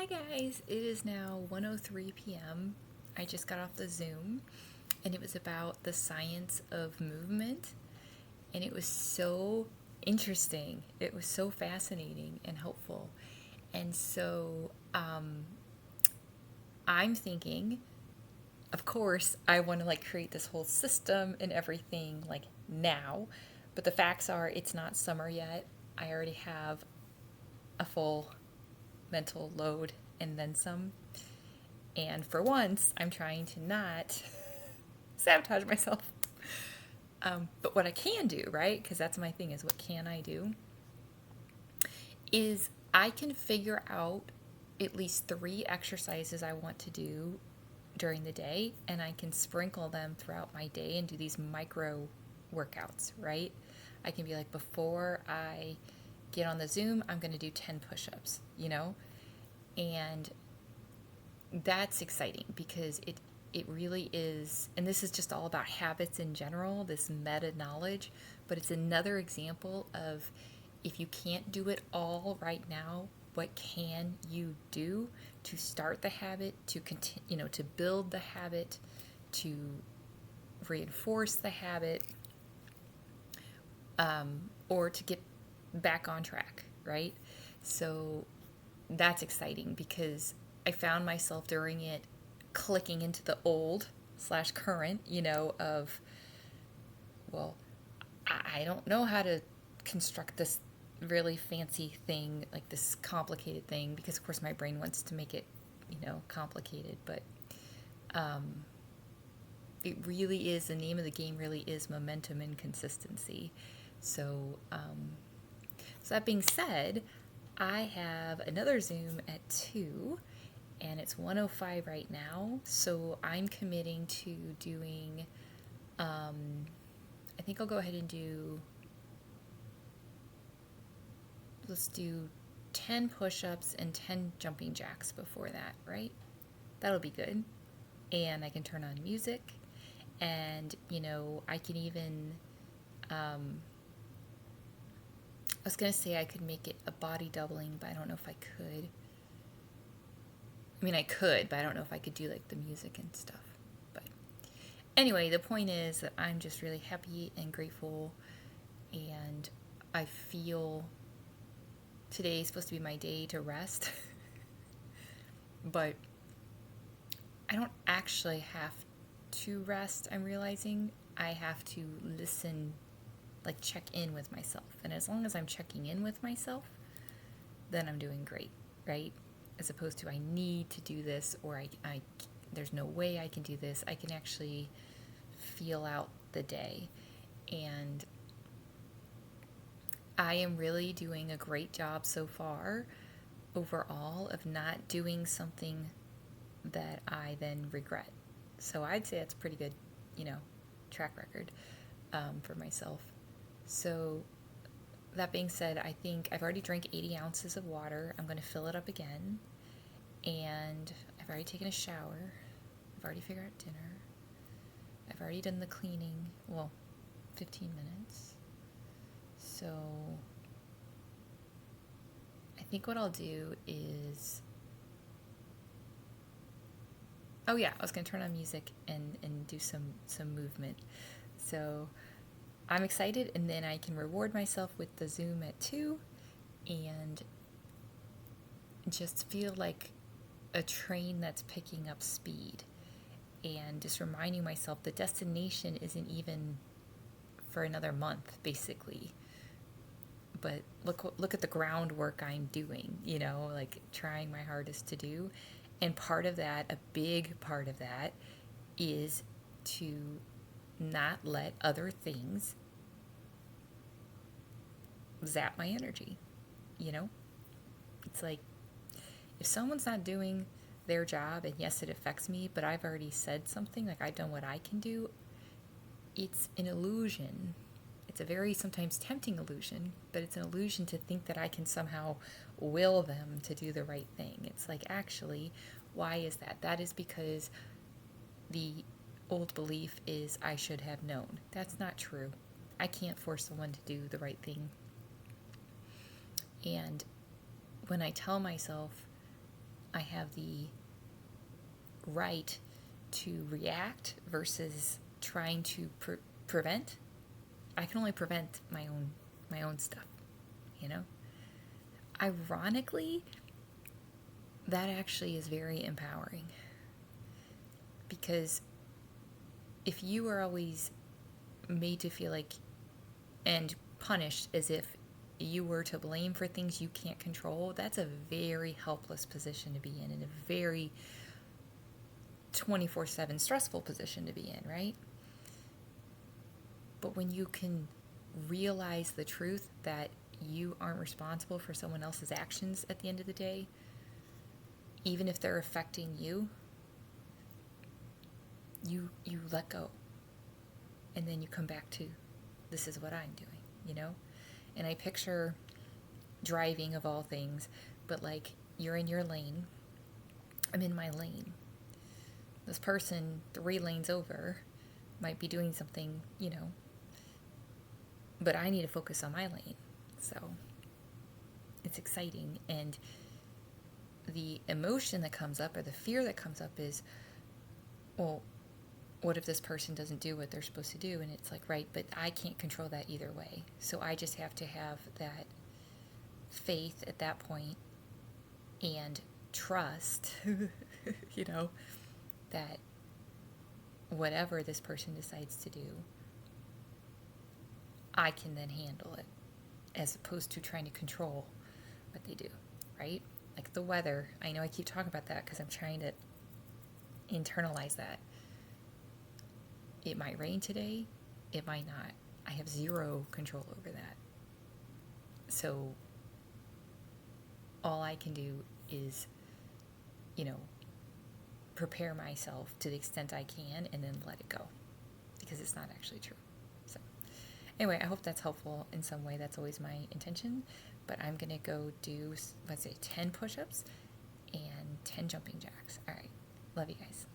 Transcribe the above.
guys, it is now 1:03 p.m. I just got off the Zoom and it was about the science of movement, and it was so interesting. It was so fascinating and helpful. And so I'm thinking, of course, I want to create this whole system and everything now, but the facts are it's not summer yet. I already have a full mental load and then some. And for once, I'm trying to not sabotage myself. But what I can do, right? Because that's my thing, is what can I do? Is I can figure out at least 3 exercises I want to do during the day, and I can sprinkle them throughout my day and do these micro workouts, right? I can be like, before I get on the Zoom, I'm going to do 10 push ups, And that's exciting because it really is, and this is just all about habits in general, this meta knowledge, but it's another example of, if you can't do it all right now, what can you do to start the habit, to continue, to build the habit, to reinforce the habit, or to get back on track, right? So that's exciting because I found myself during it clicking into the old slash current, of, well, I don't know how to construct this really fancy thing, like this complicated thing, because of course my brain wants to make it, complicated, but it really is, the name of the game really is momentum and consistency. So, so that being said, I have another Zoom at 2, and it's 1:05 right now, so I'm committing to doing, I think I'll go ahead and let's do 10 push-ups and 10 jumping jacks before that, right? That'll be good. And I can turn on music, and, I can even, I was going to say I could make it a body doubling, but I don't know if I could. I mean, I could, but I don't know if I could do the music and stuff. But anyway, the point is that I'm just really happy and grateful, and I feel today is supposed to be my day to rest, but I don't actually have to rest. I'm realizing I have to listen, check in with myself. And as long as I'm checking in with myself, then I'm doing great, right? As opposed to, I need to do this, or I there's no way I can do this. I can actually feel out the day. And I am really doing a great job so far overall of not doing something that I then regret. So I'd say that's a pretty good, track record for myself. So that being said, I think I've already drank 80 ounces of water. I'm going to fill it up again. And I've already taken a shower. I've already figured out dinner. I've already done the cleaning. Well, 15 minutes. So I think what I'll do is, oh yeah, I was going to turn on music and do some movement. So I'm excited, and then I can reward myself with the Zoom at 2 and just feel like a train that's picking up speed, and just reminding myself the destination isn't even for another month, basically. But look at the groundwork I'm doing, trying my hardest to do. And part of that, a big part of that, is to not let other things zap my energy. It's like, if someone's not doing their job, and yes, it affects me, but I've already said something, I've done what I can do, it's an illusion. It's a very sometimes tempting illusion, but it's an illusion to think that I can somehow will them to do the right thing. It's actually, why is that? That is because the old belief is I should have known. That's not true. I can't force someone to do the right thing. And when I tell myself, I have the right to react versus trying to prevent. I can only prevent my own stuff, you know? Ironically, that actually is very empowering, because if you are always made to feel like and punished as if you were to blame for things you can't control, that's a very helpless position to be in, and a very 24/7 stressful position to be in, right? But when you can realize the truth that you aren't responsible for someone else's actions at the end of the day, even if they're affecting you, you let go. And then you come back to, this is what I'm doing, you know? And I picture driving, of all things, but like, you're in your lane, I'm in my lane. This person 3 lanes over might be doing something, you know, but I need to focus on my lane. So it's exciting. And the emotion that comes up, or the fear that comes up, is, well, what if this person doesn't do what they're supposed to do? And it's like, right, but I can't control that either way. So I just have to have that faith at that point and trust, you know, that whatever this person decides to do, I can then handle it, as opposed to trying to control what they do, right? Like the weather. I know I keep talking about that because I'm trying to internalize that. It might rain today, it might not. I have zero control over that. So all I can do is, you know, prepare myself to the extent I can, and then let it go, because it's not actually true. So anyway, I hope that's helpful in some way. That's always my intention. But I'm going to go do, let's say, 10 push-ups and 10 jumping jacks. All right. Love you guys.